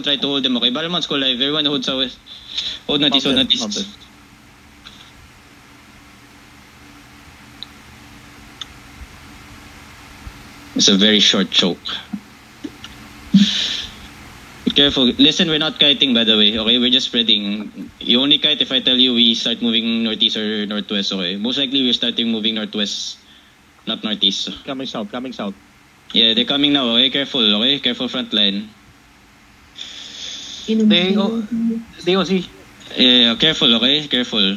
try to hold them, okay? Battlemounts go live. Everyone hold south. Hold northeast, hold northeast. It's a very short choke. Be careful. Listen, we're not kiting, by the way, okay? We're just spreading. You only kite if I tell you we start moving northeast or northwest, okay? Most likely we're starting moving northwest, not northeast. Coming south, coming south. Yeah, they're coming now, okay? Careful, okay? Careful front line. They OC. Yeah, careful, okay? Careful.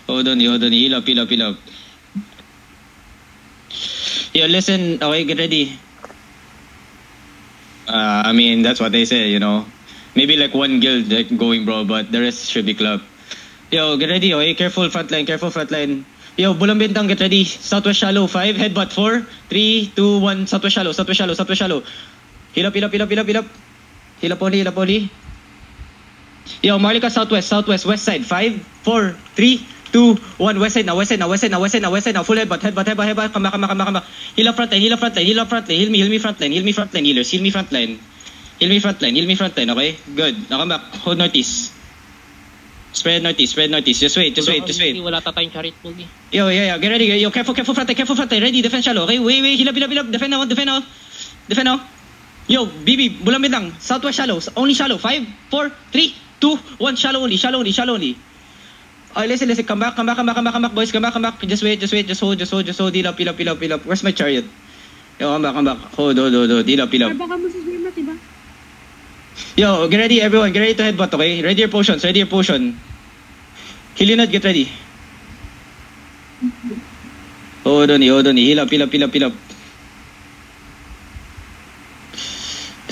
Hold on, hold on. Heal up, heal up, heal up. Yo, listen, okay, get ready. I mean, that's what they say, you know. Maybe like one guild like, going, bro, but the rest should be club. Yo, get ready, okay? Careful frontline, careful frontline. Yo, Bulang Bintang, get ready. Southwest shallow, 5, headbutt, 4, 3, 2, 1, southwest shallow, southwest shallow, southwest shallow. Heal up, heal up, heal up, heal up, heal up. Heal up only, heal up only. Yo, Marlica, southwest, southwest, west side, 5, 4, 3, 2, 1, west side now, west side now, west side now, west side now, west side now, full headbutt, headbutt, headbutt, headbutt, come back, come back, come back, come back. Heal up frontline, heal up frontline, heal up frontline, heal me frontline, heal me frontline, healers, heal me frontline. Heal me frontline, heal me frontline, okay? Good. Now come back, hold northeast. Spread northeast, just wait, just wait, just wait. Wala tayong charit po. Yo, yeah, get ready, yo, careful frontline, ready, defend shallow, okay? Wait, heal up, defend now. Yo, BB, Bulang Bintang, southwest shallow, only shallow, 5, 4, 3, 2, 1, shallow only. Oh, listen, come back, boys, come back. Just wait, just hold, heal up. Where's my chariot? Yo, come back. Hold, heal up. Baka mo sa swim na, diba? Yo, get ready, everyone, get ready to headbutt, okay? Ready your potions. Heal get ready. Hold on, heal up.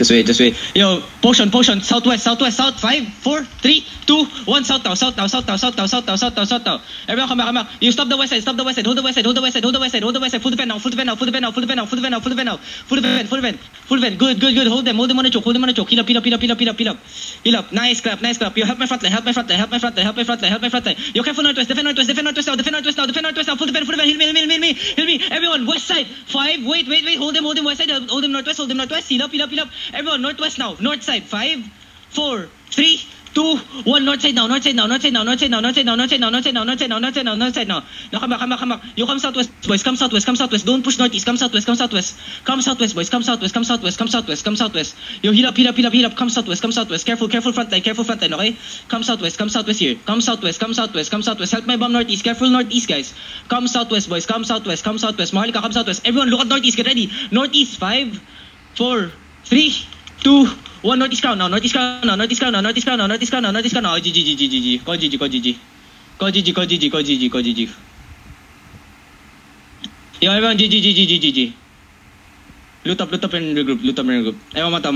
Just wait. Yo, potion, southwest, south, 5, 4, 3, 2, 1, south now. Everyone come back. You stop the west side, hold the west side, full defend now. Good, hold them on the choke, heal up, nice clap. Yo, help my frontline. Yo, careful northwest, defend northwest now, full defend, heal me, everyone, west side, 5, wait, hold them west side, hold them northwest, heal up. Everyone, northwest now. North side. 5, 4, 3, 2, 1. North side now. Now come back. You come southwest, boys. Come southwest. Don't push northeast. Come southwest, boys. Come southwest. Yo, heal up. Come southwest. Careful frontline. Okay. Come southwest here. Come southwest. Help my bomb northeast. Careful northeast, guys. Come southwest, boys. Come southwest. Maharlika, come southwest. Everyone, look at northeast. Get ready. Northeast. 5, 4, 3, 2, 1, northeast crown now. Oh, GG. Call GG. Yo, everyone, GG. Loot up and regroup. Mata.